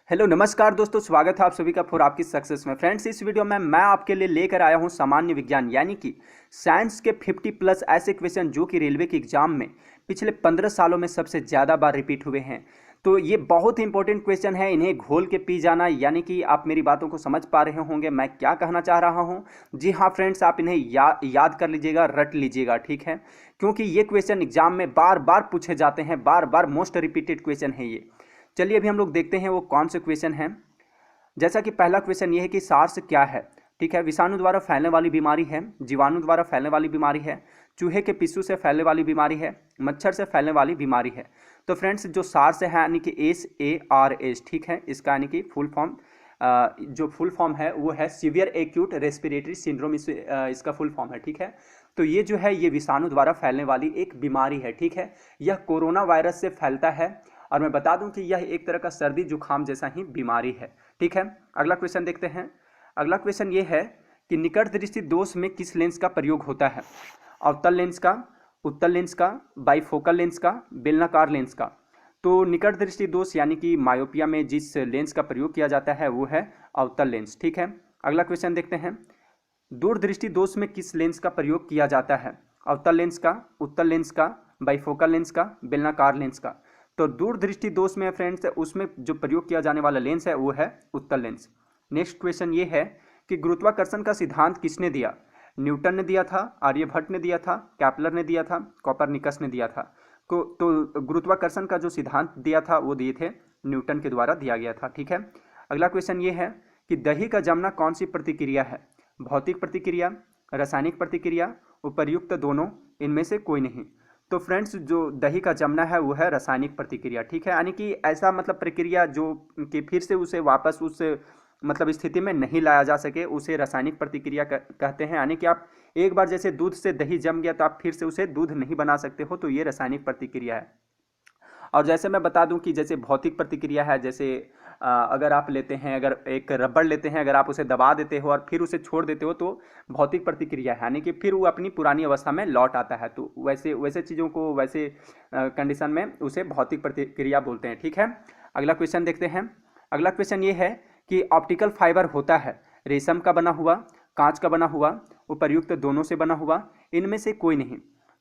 Hello नमस्कार दोस्तों, स्वागत है आप सभी का फॉर आपकी सक्सेस में। फ्रेंड्स, इस वीडियो में मैं आपके लिए लेकर आया हूं सामान्य विज्ञान यानी कि साइंस के 50 प्लस ऐसे क्वेश्चन जो कि रेलवे के एग्जाम में पिछले 15 सालों में सबसे ज़्यादा बार रिपीट हुए हैं। तो ये बहुत ही इंपॉर्टेंट क्वेश्चन है, इन्हें घोल के पी जाना। यानी कि आप मेरी बातों को समझ पा रहे होंगे मैं क्या कहना चाह रहा हूँ। जी हाँ फ्रेंड्स, आप इन्हें याद कर लीजिएगा, रट लीजिएगा, ठीक है, क्योंकि ये क्वेश्चन एग्जाम में बार बार पूछे जाते हैं, बार बार मोस्ट रिपीटेड क्वेश्चन है ये। चलिए अभी हम लोग देखते हैं वो कौन से क्वेश्चन हैं। जैसा कि पहला क्वेश्चन ये है कि सार्स क्या है। ठीक है, विषाणु द्वारा फैलने वाली बीमारी है, जीवाणु द्वारा फैलने वाली बीमारी है, चूहे के पिस्सू से फैलने वाली बीमारी है, मच्छर से फैलने वाली बीमारी है। तो फ्रेंड्स, जो सार्स है यानी कि SARS, ठीक है, इसका यानी कि फुल फॉर्म जो फुल फॉर्म है वो है सीवियर एक्यूट रेस्पिरेटरी सिंड्रोम, इसका फुल फॉर्म है। ठीक है, तो ये जो है ये विषाणु द्वारा फैलने वाली एक बीमारी है। ठीक है, यह कोरोना वायरस से फैलता है और मैं बता दूं कि यह एक तरह का सर्दी जुकाम जैसा ही बीमारी है। ठीक है, अगला क्वेश्चन देखते हैं। अगला क्वेश्चन ये है कि निकट दृष्टि दोष में किस लेंस का प्रयोग होता है। अवतल लेंस का, उत्तल लेंस का, बाइफोकल लेंस का, बेलनाकार लेंस का। तो निकट दृष्टि दोष यानी कि मायोपिया में जिस लेंस का प्रयोग किया जाता है वो है अवतल लेंस। ठीक है, अगला क्वेश्चन देखते हैं। दूरदृष्टि दोष में किस लेंस का प्रयोग किया जाता है। अवतल लेंस का, उत्तल लेंस का, बाइफोकल लेंस का, बेलनाकार लेंस का। तो दूरदृष्टि दोष में फ्रेंड्स उसमें जो प्रयोग किया जाने वाला लेंस है वो है उत्तल लेंस। नेक्स्ट क्वेश्चन ये है कि गुरुत्वाकर्षण का सिद्धांत किसने दिया। न्यूटन ने दिया था, आर्यभट्ट ने दिया था, कैपलर ने दिया था, कोपरनिकस ने दिया था। तो गुरुत्वाकर्षण का जो सिद्धांत दिया था वो दिए थे न्यूटन के द्वारा दिया गया था। ठीक है, अगला क्वेश्चन ये है कि दही का जमना कौन सी प्रतिक्रिया है। भौतिक प्रतिक्रिया, रासायनिक प्रतिक्रिया, उपर्युक्त दोनों, इनमें से कोई नहीं। तो फ्रेंड्स, जो दही का जमना है वो है रासायनिक प्रतिक्रिया। ठीक है, यानी कि ऐसा मतलब प्रक्रिया जो कि फिर से उसे वापस उस मतलब स्थिति में नहीं लाया जा सके, उसे रासायनिक प्रतिक्रिया कहते हैं। यानी कि आप एक बार जैसे दूध से दही जम गया तो आप फिर से उसे दूध नहीं बना सकते हो, तो ये रासायनिक प्रतिक्रिया है। और जैसे मैं बता दूं कि जैसे भौतिक प्रतिक्रिया है, जैसे अगर आप लेते हैं, अगर एक रबड़ लेते हैं, अगर आप उसे दबा देते हो और फिर उसे छोड़ देते हो तो भौतिक प्रतिक्रिया है, यानी कि फिर वो अपनी पुरानी अवस्था में लौट आता है। तो वैसे वैसे चीज़ों को वैसे कंडीशन में उसे भौतिक प्रतिक्रिया बोलते हैं। ठीक है, अगला क्वेश्चन देखते हैं। अगला क्वेश्चन ये है कि ऑप्टिकल फाइबर होता है रेशम का बना हुआ, कांच का बना हुआ, उपर्युक्त दोनों से बना हुआ, इनमें से कोई नहीं।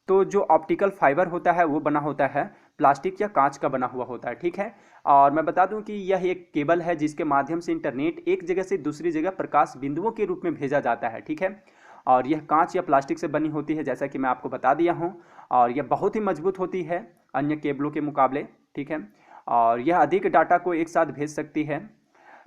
तो जो ऑप्टिकल फाइबर होता है वो बना होता है प्लास्टिक या कांच का बना हुआ होता है। ठीक है, और मैं बता दूं कि यह एक केबल है जिसके माध्यम से इंटरनेट एक जगह से दूसरी जगह प्रकाश बिंदुओं के रूप में भेजा जाता है। ठीक है, और यह कांच या प्लास्टिक से बनी होती है, जैसा कि मैं आपको बता दिया हूं, और यह बहुत ही मजबूत होती है अन्य केबलों के मुकाबले। ठीक है, और यह अधिक डाटा को एक साथ भेज सकती है।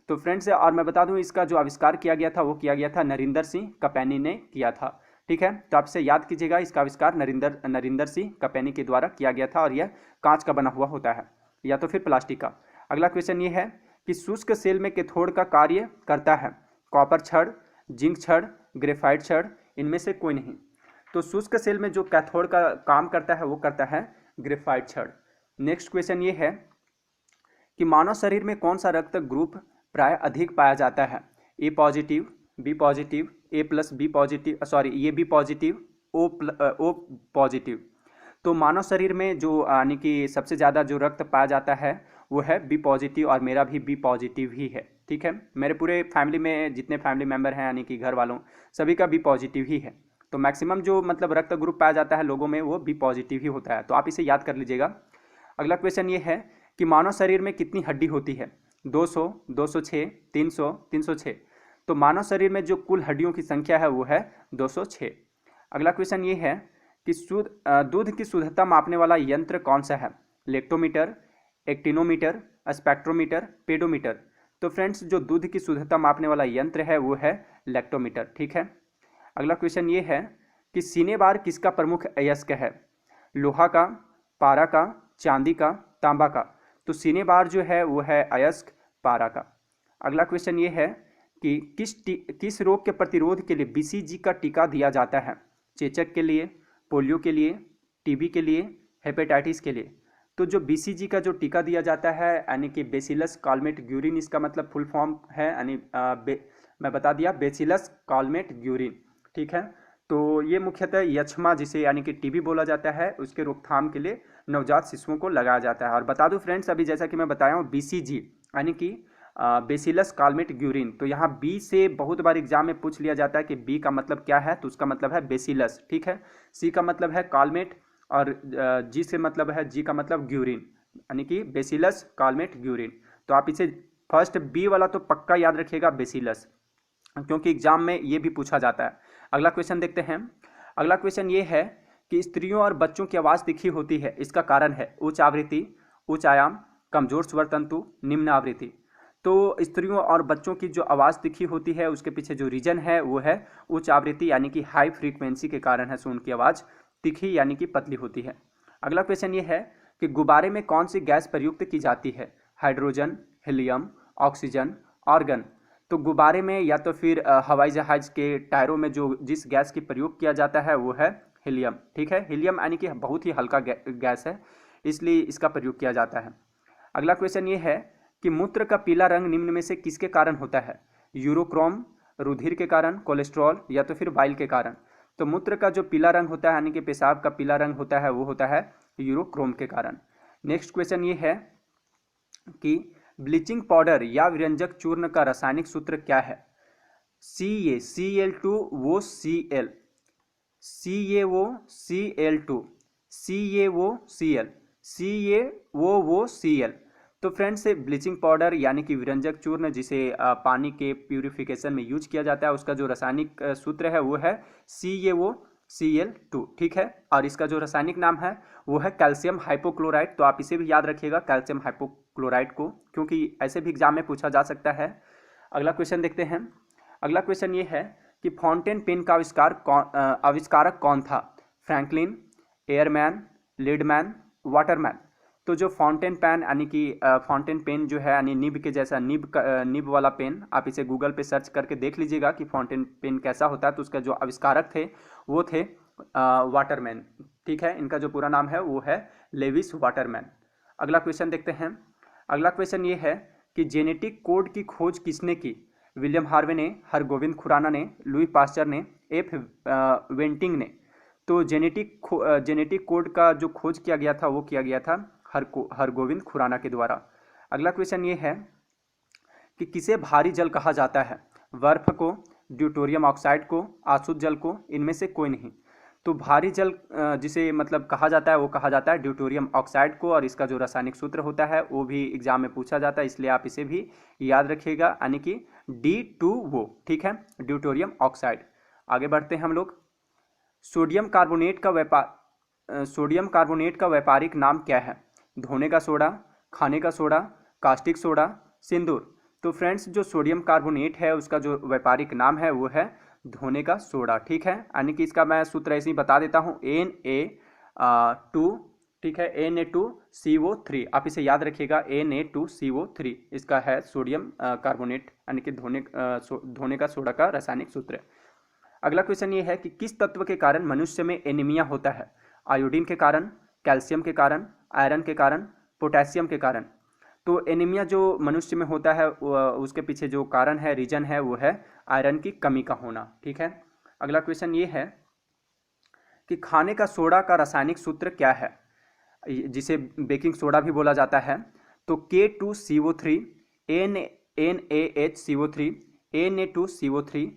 तो फ्रेंड्स, और मैं बता दूं इसका जो आविष्कार किया गया था वो किया गया था नरिंदर सिंह कपैनी ने किया था। ठीक है, तो आपसे याद कीजिएगा, इसका आविष्कार नरिंदर सिंह कपैनी के द्वारा किया गया था और यह कांच का बना हुआ होता है या तो फिर प्लास्टिक का। अगला क्वेश्चन ये है कि शुष्क सेल में कैथोड का कार्य करता है कॉपर छड़, जिंक छड़, ग्रेफाइट छड़, इनमें से कोई नहीं। तो शुष्क सेल में जो कैथोड का काम करता है वो करता है ग्रेफाइट छड़। नेक्स्ट क्वेश्चन ये है कि मानव शरीर में कौन सा रक्त ग्रुप प्राय अधिक पाया जाता है। ए पॉजिटिव, बी पॉजिटिव, ए प्लस बी पॉजिटिव, सॉरी ये बी पॉजिटिव, ओ पॉजिटिव। तो मानव शरीर में जो यानी कि सबसे ज़्यादा जो रक्त पाया जाता है वो है बी पॉजिटिव, और मेरा भी बी पॉजिटिव ही है। ठीक है, मेरे पूरे फैमिली में जितने फैमिली मेम्बर हैं यानी कि घर वालों सभी का बी पॉजिटिव ही है। तो मैक्सिमम जो मतलब रक्त ग्रुप पाया जाता है लोगों में वो बी पॉजिटिव ही होता है, तो आप इसे याद कर लीजिएगा। अगला क्वेश्चन ये है कि मानव शरीर में कितनी हड्डी होती है। 200, 206, 300, 306। तो मानव शरीर में जो कुल हड्डियों की संख्या है वो है 206। अगला क्वेश्चन ये है कि दूध की शुद्धता मापने वाला यंत्र कौन सा है। Lactometer, actinometer, spectrometer, pedometer. तो फ्रेंड्स, जो दूध की शुद्धता मापने वाला यंत्र है वो है लेक्टोमीटर। ठीक है, अगला क्वेश्चन ये है कि सीने बार किसका प्रमुख अयस्क है। लोहा का, पारा का, चांदी का, तांबा का। तो सीने बार जो है वो है अयस्क पारा का। अगला क्वेश्चन ये है कि किस रोग के प्रतिरोध के लिए BCG का टीका दिया जाता है। चेचक के लिए, पोलियो के लिए, टीबी के लिए, हेपेटाइटिस के लिए। तो जो BCG का जो टीका दिया जाता है यानी कि बेसिलस कॉलमेट ग्यूरिन, इसका मतलब फुल फॉर्म है, यानी मैं बता दिया बेसिलस कॉलमेट ग्यूरिन। ठीक है, तो ये मुख्यतः यक्ष्मा जिसे यानी कि टीबी बोला जाता है उसके रोकथाम के लिए नवजात शिशुओं को लगाया जाता है। और बता दूं फ्रेंड्स, अभी जैसा कि मैं बताया हूँ BCG यानी कि बेसिलस कालमेट ग्यूरिन। तो यहाँ बी से बहुत बार एग्जाम में पूछ लिया जाता है कि बी का मतलब क्या है, तो उसका मतलब है बेसिलस, ठीक है। सी का मतलब है कालमेट और जी से मतलब है, जी का मतलब ग्यूरिन, यानी कि बेसिलस कालमेट ग्यूरिन। तो आप इसे फर्स्ट बी वाला तो पक्का याद रखिएगा, बेसिलस, क्योंकि एग्जाम में ये भी पूछा जाता है। अगला क्वेश्चन देखते हैं। अगला क्वेश्चन ये है कि स्त्रियों और बच्चों की आवाज़ तीखी होती है, इसका कारण है उच्च आवृत्ति, उच्च आयाम, कमजोर स्वर तंतु, निम्न आवृत्ति। तो स्त्रियों और बच्चों की जो आवाज़ तीखी होती है उसके पीछे जो रीजन है वो है उच्च आवृत्ति, यानी कि हाई फ्रीक्वेंसी के कारण है, सो उनकी आवाज़ तीखी यानी कि पतली होती है। अगला क्वेश्चन ये है कि गुब्बारे में कौन सी गैस प्रयुक्त की जाती है, हाइड्रोजन, हीलियम, ऑक्सीजन, आर्गन। तो गुब्बारे में या तो फिर हवाई जहाज के टायरों में जो जिस गैस की प्रयोग किया जाता है वो है हीलियम, ठीक है। हीलियम यानी कि बहुत ही हल्का गैस है, इसलिए इसका प्रयोग किया जाता है। अगला क्वेश्चन ये है कि मूत्र का पीला रंग निम्न में से किसके कारण होता है, यूरोक्रोम, रुधिर के कारण, कोलेस्ट्रॉल या तो फिर बाइल के कारण। तो मूत्र का जो पीला रंग होता है यानी कि पेशाब का पीला रंग होता है वो होता है यूरोक्रोम के कारण। नेक्स्ट क्वेश्चन ये है कि ब्लीचिंग पाउडर या व्यंजक चूर्ण का रासायनिक सूत्र क्या है, Cl2 वो Cl, CaO Cl2, CaO Cl, CaO Cl। तो फ्रेंड्स ब्लीचिंग पाउडर यानी कि व्यंजक चूर्ण जिसे पानी के प्यूरिफिकेशन में यूज किया जाता है उसका जो रासायनिक सूत्र है वो है CaO Cl2, ठीक है। और इसका जो रासायनिक नाम है वो है कैल्शियम हाइपोक्लोराइड। तो आप इसे भी याद रखिएगा कैल्शियम हाइपोक्लोराइड को, क्योंकि ऐसे भी एग्जाम में पूछा जा सकता है। अगला क्वेश्चन देखते हैं। अगला क्वेश्चन ये है कि फाउंटेन पेन का आविष्कारक कौन था, फ्रैंकलिन, एयरमैन, लीडमैन, वाटरमैन। तो जो फाउंटेन पेन यानी कि फाउंटेन पेन जो है यानी निब के जैसा निब वाला पेन, आप इसे गूगल पे सर्च करके देख लीजिएगा कि फाउंटेन पेन कैसा होता है। तो उसका जो आविष्कारक थे वो थे वाटरमैन, ठीक है। इनका जो पूरा नाम है वो है लेविस वाटरमैन। अगला क्वेश्चन देखते हैं। अगला क्वेश्चन ये है कि जेनेटिक कोड की खोज किसने की, विलियम हार्वे ने, हरगोविंद खुराना ने, लुई पास्चर ने, एफ वेंटिंग ने। तो जेनेटिक कोड का जो खोज किया गया था वो किया गया था हरगोविंद खुराना के द्वारा। अगला क्वेश्चन ये है कि किसे भारी जल कहा जाता है, बर्फ को, ड्यूटोरियम ऑक्साइड को, आसुत जल को, इनमें से कोई नहीं। तो भारी जल जिसे मतलब कहा जाता है वो कहा जाता है ड्यूटोरियम ऑक्साइड को, और इसका जो रासायनिक सूत्र होता है वो भी एग्जाम में पूछा जाता है, इसलिए आप इसे भी याद रखिएगा, यानी कि D2O, ठीक है, ड्यूटोरियम ऑक्साइड। आगे बढ़ते हैं हम लोग। सोडियम कार्बोनेट का व्यापारिक नाम क्या है, धोने का सोडा, खाने का सोडा, कास्टिक सोडा, सिंदूर। तो फ्रेंड्स जो सोडियम कार्बोनेट है उसका जो व्यापारिक नाम है वो है धोने का सोडा, ठीक है। यानी कि इसका मैं सूत्र ऐसे ही बता देता हूँ, Na2, ठीक है, Na2CO3, आप इसे याद रखिएगा, Na2CO3 इसका है सोडियम कार्बोनेट यानी कि धोने का सोडा का रासायनिक सूत्र। अगला क्वेश्चन ये है कि किस तत्व के कारण मनुष्य में एनीमिया होता है, आयोडीन के कारण, कैल्शियम के कारण, आयरन के कारण, पोटेशियम के कारण। तो एनीमिया जो मनुष्य में होता है उसके पीछे जो कारण है, रीजन है, वो है आयरन की कमी का होना, ठीक है। अगला क्वेश्चन ये है कि खाने का सोडा का रासायनिक सूत्र क्या है, जिसे बेकिंग सोडा भी बोला जाता है। तो K2CO3, NaHCO3, Na2CO3,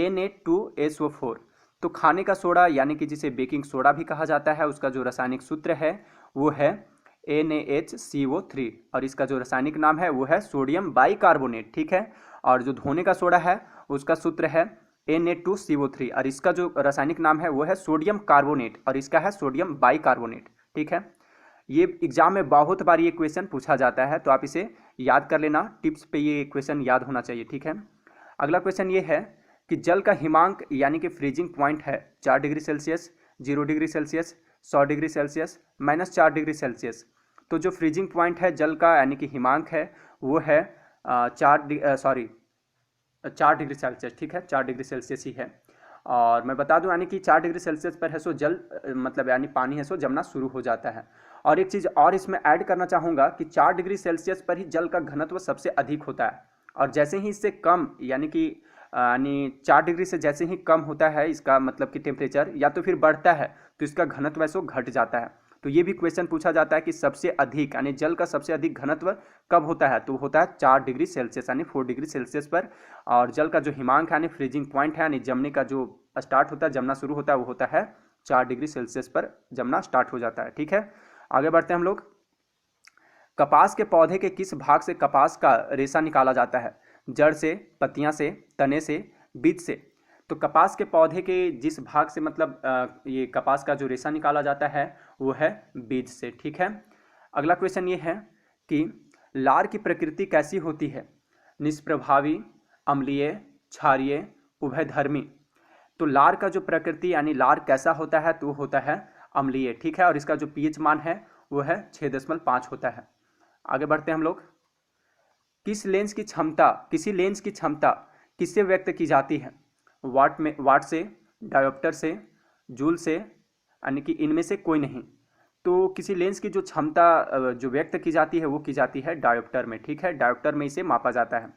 Na2SO4। तो खाने का सोडा यानी कि जिसे बेकिंग सोडा भी कहा जाता है उसका जो रासायनिक सूत्र है वो है NaHCO3, और इसका जो रासायनिक नाम है वो है सोडियम बाइकार्बोनेट, ठीक है। और जो धोने का सोडा है उसका सूत्र है Na2CO3, और इसका जो रासायनिक नाम है वो है सोडियम कार्बोनेट, और इसका है सोडियम बाइकार्बोनेट, ठीक है। ये एग्जाम में बहुत बार ये क्वेश्चन पूछा जाता है, तो आप इसे याद कर लेना, टिप्स पे ये क्वेश्चन याद होना चाहिए, ठीक है। अगला क्वेश्चन ये है कि जल का हिमांक यानी कि फ्रीजिंग पॉइंट है 4 degree Celsius, 0 degree Celsius, 100 degree Celsius, -4 degree Celsius. तो जो फ्रीजिंग पॉइंट है जल का यानी कि हिमांक है वो है 4 डिग्री सेल्सियस, ठीक है, 4 डिग्री सेल्सियस ही है। और मैं बता दूं यानी कि 4 डिग्री सेल्सियस पर है सो जल मतलब यानी पानी है सो जमना शुरू हो जाता है। और एक चीज़ और इसमें ऐड करना चाहूँगा कि 4 डिग्री सेल्सियस पर ही जल का घनत्व सबसे अधिक होता है, और जैसे ही इससे कम यानी कि 4 डिग्री से जैसे ही कम होता है इसका मतलब कि टेम्परेचर या तो फिर बढ़ता है तो इसका घनत्व ऐसो घट जाता है। तो ये भी क्वेश्चन पूछा जाता है कि सबसे अधिक यानी जल का सबसे अधिक घनत्व कब होता है, तो होता है 4 डिग्री सेल्सियस यानी 4 डिग्री सेल्सियस पर। और जल का जो हिमांक है यानी फ्रीजिंग पॉइंट है यानी जमने का जो स्टार्ट होता है, जमना शुरू होता है, वो होता है 4 डिग्री सेल्सियस पर जमना स्टार्ट हो जाता है। ठीक है, आगे बढ़ते हैं हम लोग। कपास के पौधे के किस भाग से कपास का रेशा निकाला जाता है? जड़ से, पत्तियां से, तने से, बीज से। तो कपास के पौधे के जिस भाग से मतलब ये कपास का जो रेशा निकाला जाता है वो है बीज से। ठीक है, अगला क्वेश्चन ये है कि लार की प्रकृति कैसी होती है? निष्प्रभावी, अम्लीय, क्षारीय, उभयधर्मी। तो लार का जो प्रकृति यानी लार कैसा होता है, तो होता है अम्लीय। ठीक है, और इसका जो पीएच मान है वो है 6.5 होता है। आगे बढ़ते हैं हम लोग। किसी लेंस की क्षमता किससे व्यक्त की जाती है? वाट से, डायोप्टर से, जूल से, यानी कि इनमें से कोई नहीं। तो किसी लेंस की जो क्षमता जो व्यक्त की जाती है वो की जाती है डायोप्टर में। ठीक है, डायोप्टर में इसे मापा जाता है।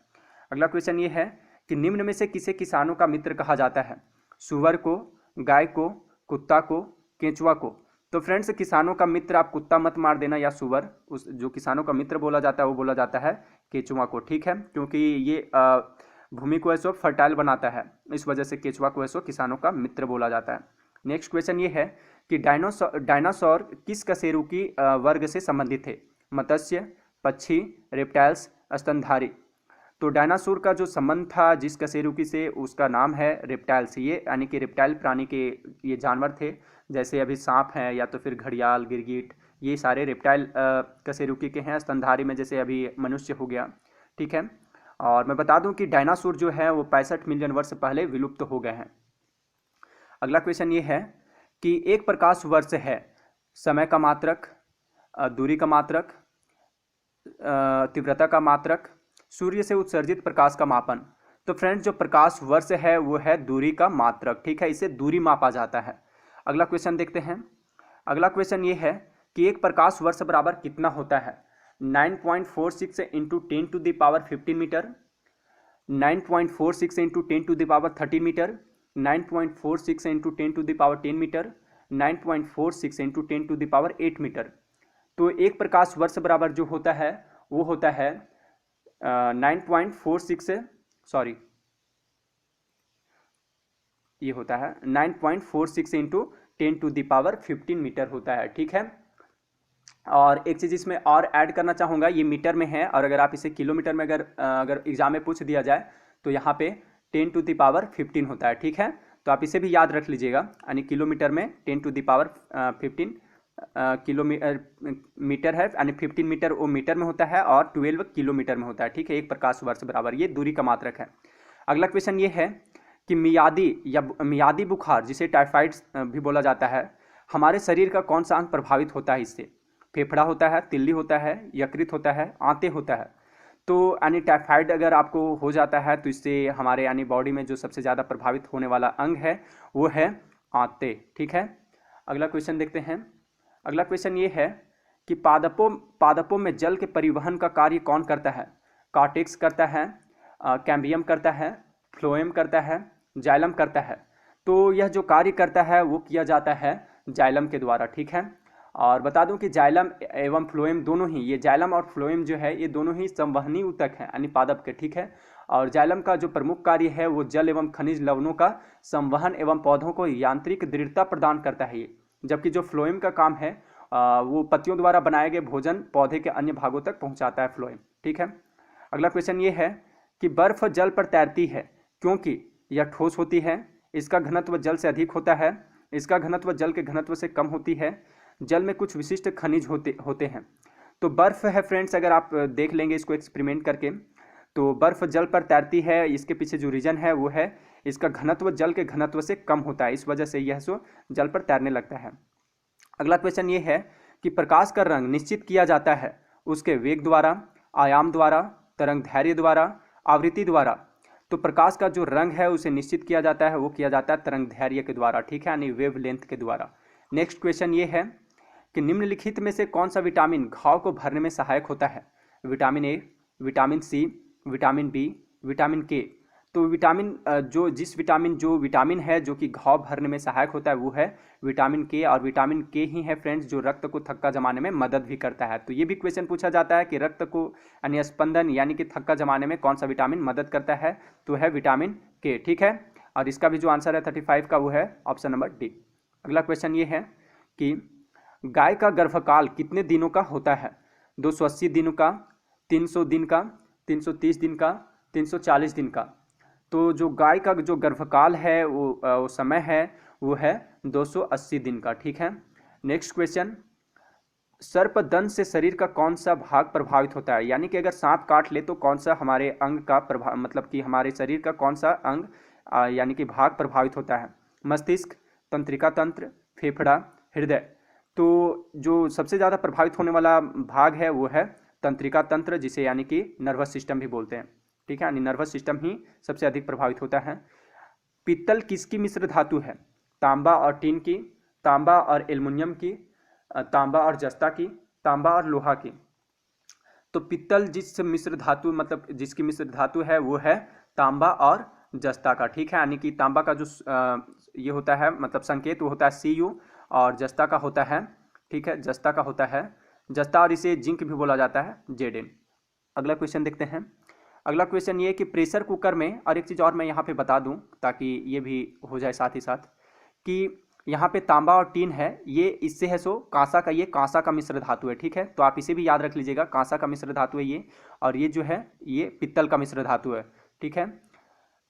अगला क्वेश्चन ये है कि निम्न में से किसे किसानों का मित्र कहा जाता है? सूअर को, गाय को, कुत्ता को, केंचुआ को। तो फ्रेंड्स, किसानों का मित्र आप कुत्ता मत मार देना या सूअर, उस जो किसानों का मित्र बोला जाता है वो बोला जाता है केंचुआ को। ठीक है, क्योंकि ये भूमि को ऐसो फर्टाइल बनाता है, इस वजह से केंचुआ को ऐसो किसानों का मित्र बोला जाता है। नेक्स्ट क्वेश्चन ये है कि डायनासोर किस कशेरुकी वर्ग से संबंधित थे? मत्स्य, पक्षी, रेप्टाइल्स, स्तनधारी। तो डायनासोर का जो संबंध था जिस कशेरुकी से, उसका नाम है रेप्टाइल्स। ये यानी कि रेप्टाइल प्राणी के ये जानवर थे, जैसे अभी सांप हैं या तो फिर घड़ियाल, गिरगिट, ये सारे रेप्टाइल कशेरुकी के हैं। स्तनधारी में जैसे अभी मनुष्य हो गया। ठीक है, और मैं बता दूं कि डायनासोर जो है वो 65 मिलियन वर्ष पहले विलुप्त हो गए हैं। अगला क्वेश्चन ये है कि एक प्रकाश वर्ष है समय का मात्रक, दूरी का मात्रक, तीव्रता का मात्रक, सूर्य से उत्सर्जित प्रकाश का मापन। तो फ्रेंड्स, जो प्रकाश वर्ष है वो है दूरी का मात्रक। ठीक है, इसे दूरी मापा जाता है। अगला क्वेश्चन देखते हैं। अगला क्वेश्चन ये है कि एक प्रकाश वर्ष बराबर कितना होता है? 9.46 into 10 to the power 15 metre, 9.46 into 10 to the power 30 metre, 9.46 into 10 to the power 10 metre, 9.46 into 10 to the power 8 metre. तो एक प्रकाश वर्ष बराबर जो होता है वो होता है 9.46 सॉरी ये होता है 9.46 into 10 to the power 15 metre होता है। ठीक है, और एक चीज़ इसमें और ऐड करना चाहूँगा, ये मीटर में है, और अगर आप इसे किलोमीटर में अगर एग्जाम में पूछ दिया जाए तो यहाँ पे 10 टू द पावर 15 होता है। ठीक है, तो आप इसे भी याद रख लीजिएगा, यानी किलोमीटर में 10 टू द पावर 15 मीटर है, यानी 15 मीटर वो मीटर में होता है और 12 किलोमीटर में होता है। ठीक है, एक प्रकाश वर्ष बराबर ये दूरी का मात्रक है। अगला क्वेश्चन ये है कि मियादी बुखार, जिसे टाइफाइड भी बोला जाता है, हमारे शरीर का कौन सा अंग प्रभावित होता है इससे? फेफड़ा होता है, तिल्ली होता है, यकृत होता है, आंतें होता है। तो यानी टाइफाइड अगर आपको हो जाता है तो इससे हमारे यानी बॉडी में जो सबसे ज़्यादा प्रभावित होने वाला अंग है वो है आंतें। ठीक है, अगला क्वेश्चन देखते हैं। अगला क्वेश्चन ये है कि पादपों में जल के परिवहन का कार्य कौन करता है? कार्टेक्स करता है, कैम्बियम करता है, फ्लोएम करता है, जाइलम करता है। तो यह जो कार्य करता है वो किया जाता है जाइलम के द्वारा। ठीक है, और बता दूं कि जाइलम एवं फ्लोएम दोनों ही, ये जाइलम और फ्लोएम जो है ये दोनों ही संवहनी ऊतक हैं यानी पादप के। ठीक है, और जाइलम का जो प्रमुख कार्य है वो जल एवं खनिज लवणों का संवहन एवं पौधों को यांत्रिक दृढ़ता प्रदान करता है ये, जबकि जो फ्लोएम का काम है वो पत्तियों द्वारा बनाए गए भोजन पौधे के अन्य भागों तक पहुंचाता है फ्लोएम। ठीक है, अगला क्वेश्चन ये है कि बर्फ जल पर तैरती है क्योंकि यह ठोस होती है, इसका घनत्व जल से अधिक होता है, इसका घनत्व जल के घनत्व से कम होती है, जल में कुछ विशिष्ट खनिज होते हैं। तो बर्फ है फ्रेंड्स, अगर आप देख लेंगे इसको एक्सपेरिमेंट करके, तो बर्फ जल पर तैरती है, इसके पीछे जो रीजन है वो है इसका घनत्व जल के घनत्व से कम होता है, इस वजह से यह सो जल पर तैरने लगता है। अगला क्वेश्चन ये है कि प्रकाश का रंग निश्चित किया जाता है उसके वेग द्वारा, आयाम द्वारा, तरंग दैर्घ्य द्वारा, आवृत्ति द्वारा। तो प्रकाश का जो रंग है उसे निश्चित किया जाता है, वो किया जाता है तरंग दैर्घ्य के द्वारा। ठीक है, यानी वेव लेंथ के द्वारा। नेक्स्ट क्वेश्चन ये है कि निम्नलिखित में से कौन सा विटामिन घाव को भरने में सहायक होता है? Vitamin A, vitamin C, vitamin B, vitamin K. तो विटामिन जो विटामिन है जो कि घाव भरने में सहायक होता है वो है विटामिन के, और विटामिन के ही है फ्रेंड्स जो रक्त को थक्का जमाने में मदद भी करता है। तो ये भी क्वेश्चन पूछा जाता है कि रक्त को यानी स्पंदन यानी कि थक्का जमाने में कौन सा विटामिन मदद करता है, तो है विटामिन के। ठीक है, और इसका भी जो आंसर है 35 का वो है ऑप्शन नंबर डी। अगला क्वेश्चन ये है कि गाय का गर्भकाल कितने दिनों का होता है? 280 दिनों का, 300 दिन का, 330 दिन का, 340 दिन का। तो जो गाय का जो गर्भकाल है वो समय है वो है 280 दिन का। ठीक है, नेक्स्ट क्वेश्चन, सर्पदंश से शरीर का कौन सा भाग प्रभावित होता है? यानी कि अगर सांप काट ले तो कौन सा हमारे अंग का प्रभाव, मतलब कि हमारे शरीर का कौन सा अंग यानी कि भाग प्रभावित होता है? मस्तिष्क, तंत्रिका तंत्र, फेफड़ा, हृदय। तो जो सबसे ज़्यादा प्रभावित होने वाला भाग है वो है तंत्रिका तंत्र, जिसे यानी कि नर्वस सिस्टम भी बोलते हैं। ठीक है, यानी नर्वस सिस्टम ही सबसे अधिक प्रभावित होता है। पीतल किसकी मिश्र धातु है? तांबा और टीन की, तांबा और एल्युमिनियम की, तांबा और जस्ता की, तांबा और लोहा की। तो पीतल जिस मिश्र धातु मतलब जिसकी मिश्र धातु है वो है तांबा और जस्ता का। ठीक है, यानी कि तांबा का जो ये होता है मतलब संकेत वो होता है Cu, और जस्ता का होता है, ठीक है, जस्ता का होता है जस्ता, और इसे जिंक भी बोला जाता है Zn। अगला क्वेश्चन देखते हैं। अगला क्वेश्चन ये है कि प्रेशर कुकर में, और एक चीज़ और मैं यहाँ पे बता दूँ ताकि ये भी हो जाए साथ ही साथ, कि यहाँ पे तांबा और टीन है, ये इससे है सो कांसा का, ये कांसा का मिश्र धातु है। ठीक है, तो आप इसे भी याद रख लीजिएगा, कांसा का मिश्र धातु है ये, और ये जो है ये पित्तल का मिश्र धातु है। ठीक है,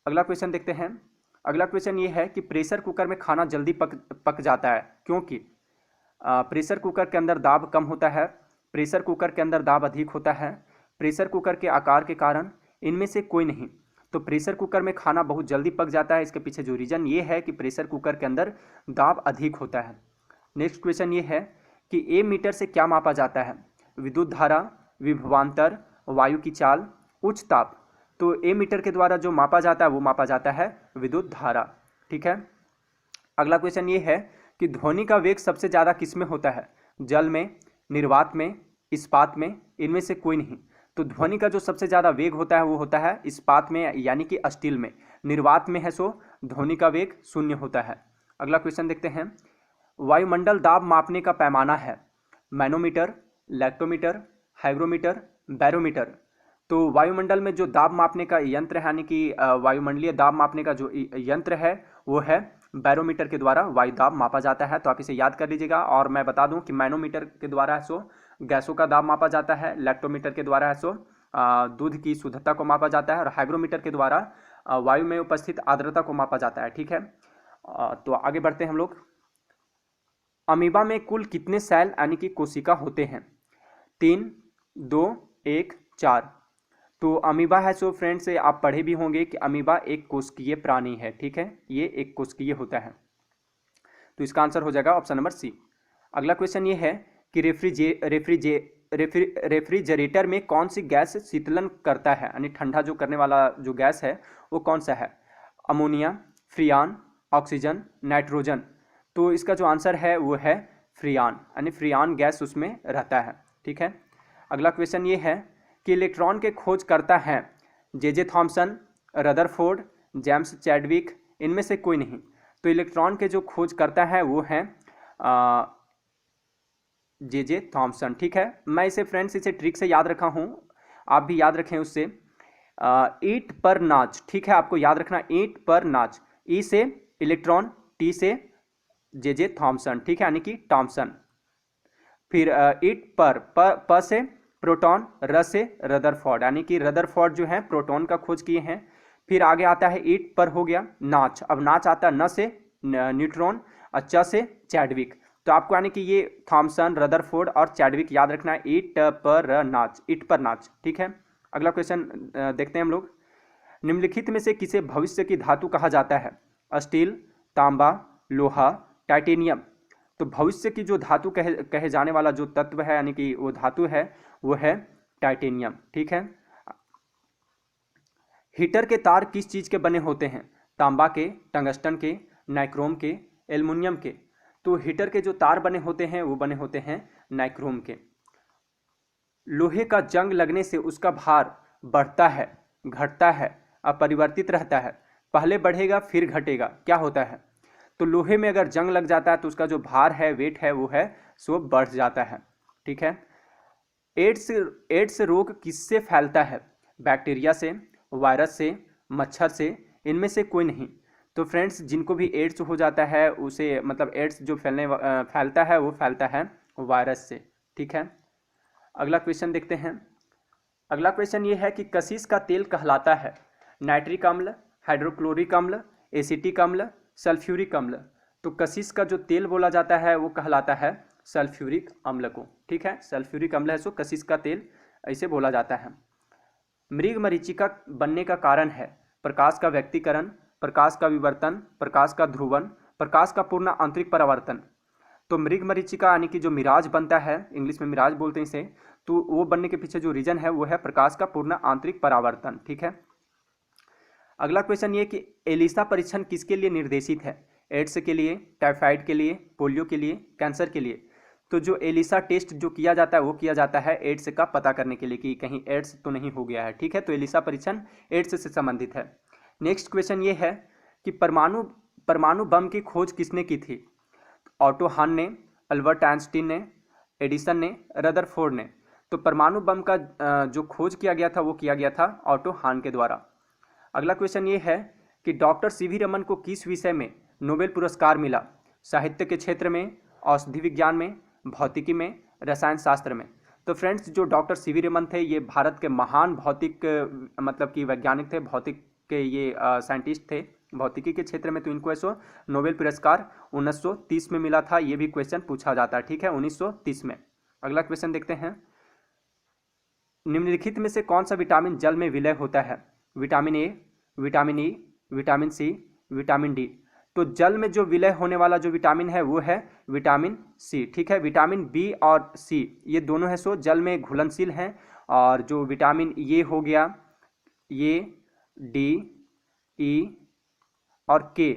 अगला क्वेश्चन देखते हैं। अगला क्वेश्चन ये है कि प्रेशर कुकर में खाना जल्दी पक जाता है क्योंकि प्रेशर कुकर के अंदर दाब कम होता है, प्रेशर कुकर के अंदर दाब अधिक होता है, प्रेशर कुकर के आकार के कारण, इनमें से कोई नहीं। तो प्रेशर कुकर में खाना बहुत जल्दी पक जाता है, इसके पीछे जो रीज़न ये है कि प्रेशर कुकर के अंदर दाब अधिक होता है। नेक्स्ट क्वेश्चन ये है कि ए मीटर से क्या मापा जाता है? विद्युत धारा, विभवांतर, वायु की चाल, उच्च ताप। तो ए मीटर के द्वारा जो मापा जाता है वो मापा जाता है विद्युत धारा। ठीक है, अगला क्वेश्चन ये है कि ध्वनि का वेग सबसे ज़्यादा किस में होता है? जल में, निर्वात में, इस्पात में, इनमें से कोई नहीं। तो ध्वनि का जो सबसे ज़्यादा वेग होता है वो होता है इस्पात में यानी कि स्टील में। निर्वात में है सो ध्वनि का वेग 0 होता है। अगला क्वेश्चन देखते हैं। वायुमंडल दाब मापने का पैमाना है? Manometer, lactometer, hygrometer, barometer. तो वायुमंडल में जो दाब मापने का यंत्र है यानी कि वायुमंडलीय दाब मापने का जो यंत्र है वो है बैरोमीटर के द्वारा वायु दाब मापा जाता है। तो आप इसे याद कर लीजिएगा। और मैं बता दूं कि मैनोमीटर के द्वारा है सो गैसों का दाब मापा जाता है, लैक्टोमीटर के द्वारा है सो दूध की शुद्धता को मापा जाता है, और हाइग्रोमीटर के द्वारा वायु में उपस्थित आर्द्रता को मापा जाता है। ठीक है, तो आगे बढ़ते हैं हम लोग। अमीबा में कुल कितने सेल यानी कि कोशिका होते हैं? 3, 2, 1, 4। तो अमीबा है सो फ्रेंड्स आप पढ़े भी होंगे कि अमीबा एक कोशिकीय प्राणी है। ठीक है, ये एक कोशिकीय होता है। तो इसका आंसर हो जाएगा ऑप्शन नंबर सी। अगला क्वेश्चन ये है कि रेफ्रिजरेटर में कौन सी गैस शीतलन करता है यानी ठंडा जो करने वाला जो गैस है वो कौन सा है? Ammonia, फ्रियान, oxygen, nitrogen. तो इसका जो आंसर है वो है फ्रियान, यानी फ्रियान गैस उसमें रहता है। ठीक है, अगला क्वेश्चन ये है कि इलेक्ट्रॉन के खोज करता है J Thomson, Rutherford, James Chadwick, इनमें से कोई नहीं। तो इलेक्ट्रॉन के जो खोज करता है वो है जे थॉमसन। ठीक है, मैं इसे फ्रेंड्स इसे ट्रिक से याद रखा हूँ, आप भी याद रखें उससे। ईंट पर नाच। ठीक है, आपको याद रखना ईंट पर नाच। ई से इलेक्ट्रॉन, टी से जे थॉमसन। ठीक है, यानी कि टॉमसन। फिर ईंट पर प से प्रोटॉन, र से रदरफोर्ड, यानी कि रदरफोर्ड जो है प्रोटॉन का खोज किए हैं। फिर आगे आता है ईंट पर हो गया नाच। अब नाच आता है न से न्यूट्रॉन, च से चैडविक। तो आपको यानी कि ये थॉमसन, रदरफोर्ड और चैडविक याद रखना है। ईंट पर नाच, ईंट पर नाच। ठीक है, अगला क्वेश्चन देखते हैं हम लोग। निम्नलिखित में से किसे भविष्य की धातु कहा जाता है? स्टील, तांबा, लोहा, टाइटेनियम। तो भविष्य की जो धातु कहे जाने वाला जो तत्व है यानी कि वो धातु है वो है टाइटेनियम। ठीक है, हीटर के तार किस चीज के बने होते हैं? तांबा के, टंगस्टन के, नाइक्रोम के, एल्युमिनियम के। तो हीटर के जो तार बने होते हैं वो बने होते हैं नाइक्रोम के। लोहे का जंग लगने से उसका भार बढ़ता है, घटता है, अपरिवर्तित रहता है, पहले बढ़ेगा फिर घटेगा, क्या होता है? तो लोहे में अगर जंग लग जाता है तो उसका जो भार है, वेट है, वो है सो बढ़ जाता है। ठीक है। एड्स रोग किससे फैलता है? बैक्टीरिया से, वायरस से, मच्छर से, इनमें से कोई नहीं। तो फ्रेंड्स, जिनको भी एड्स हो जाता है उसे मतलब एड्स जो फैलता है वो फैलता है वायरस से। ठीक है। अगला क्वेश्चन देखते हैं। अगला क्वेश्चन ये है कि कशिश का तेल कहलाता है नाइट्रिक अम्ल, हाइड्रोक्लोरिक अम्ल, एसिटिक अम्ल, सल्फ्यूरिक अम्ल। तो कशिश का जो तेल बोला जाता है वो कहलाता है सल्फ्यूरिक अम्ल को। ठीक है, सल्फ्यूरिक अम्ल है सो कशिश का तेल ऐसे बोला जाता है। मृग मरीचिका बनने का कारण है प्रकाश का व्यक्तीकरण, प्रकाश का विवर्तन, प्रकाश का ध्रुवन, प्रकाश का पूर्ण आंतरिक परावर्तन। तो मृग मरीचिका यानी कि जो मिराज बनता है, इंग्लिश में मिराज बोलते हैं इसे, तो वो बनने के पीछे जो रीजन है वो है प्रकाश का पूर्ण आंतरिक परावर्तन। ठीक है। अगला क्वेश्चन ये कि एलिसा परीक्षण किसके लिए निर्देशित है? एड्स के लिए, टाइफाइड के लिए, पोलियो के लिए, कैंसर के लिए। तो जो एलिसा टेस्ट जो किया जाता है वो किया जाता है एड्स का पता करने के लिए कि कहीं एड्स तो नहीं हो गया है। ठीक है, तो एलिसा परीक्षण एड्स से संबंधित है। नेक्स्ट क्वेश्चन ये है कि परमाणु बम की खोज किसने की थी? ऑटो हान ने, अल्बर्ट आइंस्टीन ने, एडिसन ने, रदरफोर्ड ने। तो परमाणु बम का जो खोज किया गया था वो किया गया था ऑटो हान के द्वारा। अगला क्वेश्चन ये है कि डॉक्टर सीवी रमन को किस विषय में नोबेल पुरस्कार मिला? साहित्य के क्षेत्र में, औषधि विज्ञान में, भौतिकी में, रसायन शास्त्र में। तो फ्रेंड्स, जो डॉक्टर सीवी रमन थे ये भारत के महान भौतिक मतलब कि वैज्ञानिक थे, भौतिक के ये साइंटिस्ट थे भौतिकी के क्षेत्र में। तो इनको ऐसो नोबेल पुरस्कार 1930 में मिला था। ये भी क्वेश्चन पूछा जाता है। ठीक है, 1930 में। अगला क्वेश्चन देखते हैं। निम्नलिखित में से कौन सा विटामिन जल में विलय होता है? Vitamin A, vitamin E, vitamin C, vitamin D. तो जल में जो विलय होने वाला जो विटामिन है वो है विटामिन सी। ठीक है, विटामिन बी और सी ये दोनों है सो जल में घुलनशील हैं। और जो विटामिन ये हो गया, ये डी, ई और के,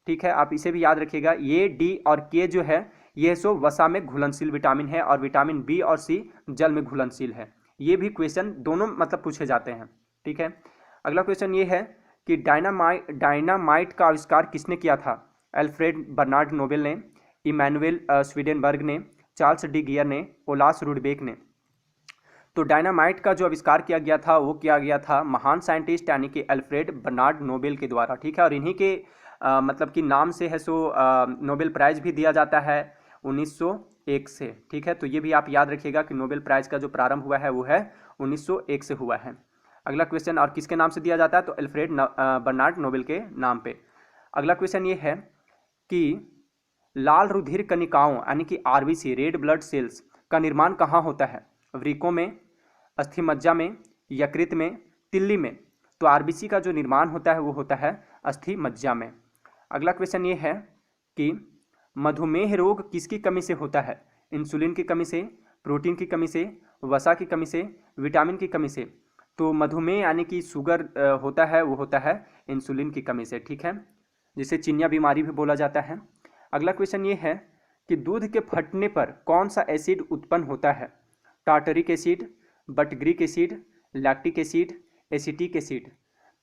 ठीक है, आप इसे भी याद रखिएगा। ये डी और के जो है ये सो वसा में घुलनशील विटामिन है और विटामिन बी और सी जल में घुलनशील है। ये भी क्वेश्चन दोनों मतलब पूछे जाते हैं। ठीक है। अगला क्वेश्चन ये है कि डायनामाइट का आविष्कार किसने किया था? अल्फ्रेड बर्नार्ड नोबेल ने, इमैनुएल स्वीडेनबर्ग ने, चार्ल्स डी गियर ने, ओलास रुडबेक ने। तो डायनामाइट का जो आविष्कार किया गया था वो किया गया था महान साइंटिस्ट यानी कि अल्फ्रेड बर्नार्ड नोबेल के द्वारा। ठीक है, और इन्हीं के मतलब कि नाम से है सो नोबेल प्राइज भी दिया जाता है 1901 से। ठीक है, तो ये भी आप याद रखिएगा कि नोबेल प्राइज का जो प्रारंभ हुआ है वो है 1901 से हुआ है। अगला क्वेश्चन, और किसके नाम से दिया जाता है? तो अल्फ्रेड बर्नार्ड नोबेल के नाम पे। अगला क्वेश्चन ये है कि लाल रुधिर कणिकाओं यानी कि आरबीसी, रेड ब्लड सेल्स का निर्माण कहाँ होता है? वृक्कों में, अस्थिमज्जा में, यकृत में, तिल्ली में। तो आरबीसी का जो निर्माण होता है वो होता है अस्थिमज्जा में। अगला क्वेश्चन ये है कि मधुमेह रोग किसकी कमी से होता है? इंसुलिन की कमी से, प्रोटीन की कमी से, वसा की कमी से, विटामिन की कमी से। तो मधुमेह यानी कि शुगर होता है वो होता है इंसुलिन की कमी से। ठीक है, जिसे चिनिया बीमारी भी बोला जाता है। अगला क्वेश्चन ये है कि दूध के फटने पर कौन सा एसिड उत्पन्न होता है? Tartaric acid, butyric acid, lactic acid, acetic acid.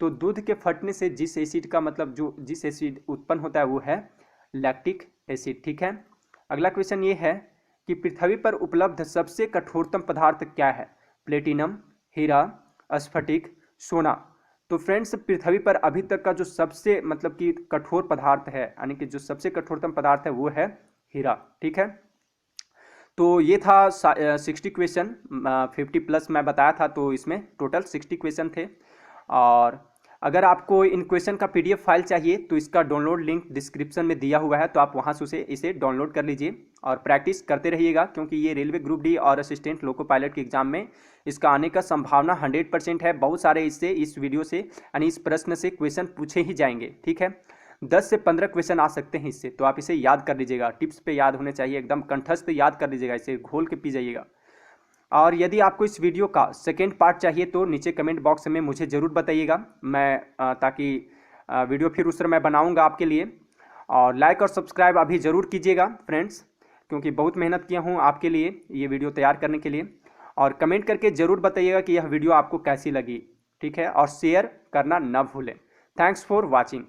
तो दूध के फटने से जिस एसिड का मतलब जो जिस एसिड उत्पन्न होता है वो है लैक्टिक एसिड। ठीक है। अगला क्वेश्चन ये है कि पृथ्वी पर उपलब्ध सबसे कठोरतम पदार्थ क्या है? प्लेटिनम, हीरा, स्फटिक, सोना। तो फ्रेंड्स, पृथ्वी पर अभी तक का जो सबसे मतलब कि कठोर पदार्थ है यानी कि जो सबसे कठोरतम पदार्थ है वो है हीरा। ठीक है, तो ये था 60 क्वेश्चन, 50 प्लस मैं बताया था, तो इसमें टोटल 60 क्वेश्चन थे। और अगर आपको इन क्वेश्चन का पीडीएफ फाइल चाहिए तो इसका डाउनलोड लिंक डिस्क्रिप्शन में दिया हुआ है, तो आप वहां से इसे डाउनलोड कर लीजिए और प्रैक्टिस करते रहिएगा, क्योंकि ये रेलवे ग्रुप डी और असिस्टेंट लोको पायलट के एग्जाम में इसका आने का संभावना 100% है। बहुत सारे इस वीडियो से यानी इस प्रश्न से क्वेश्चन पूछे ही जाएंगे। ठीक है, 10 से 15 क्वेश्चन आ सकते हैं इससे, तो आप इसे याद कर लीजिएगा। टिप्स पे याद होने चाहिए, एकदम कंठस्थ याद कर लीजिएगा, इसे घोल के पी जाइएगा। और यदि आपको इस वीडियो का सेकेंड पार्ट चाहिए तो नीचे कमेंट बॉक्स में मुझे ज़रूर बताइएगा, मैं ताकि वीडियो फिर उस तरह मैं बनाऊंगा आपके लिए। और लाइक और सब्सक्राइब अभी ज़रूर कीजिएगा फ्रेंड्स, क्योंकि बहुत मेहनत किया हूँ आपके लिए ये वीडियो तैयार करने के लिए। और कमेंट करके ज़रूर बताइएगा कि यह वीडियो आपको कैसी लगी। ठीक है, और शेयर करना न भूलें। Thanks for watching.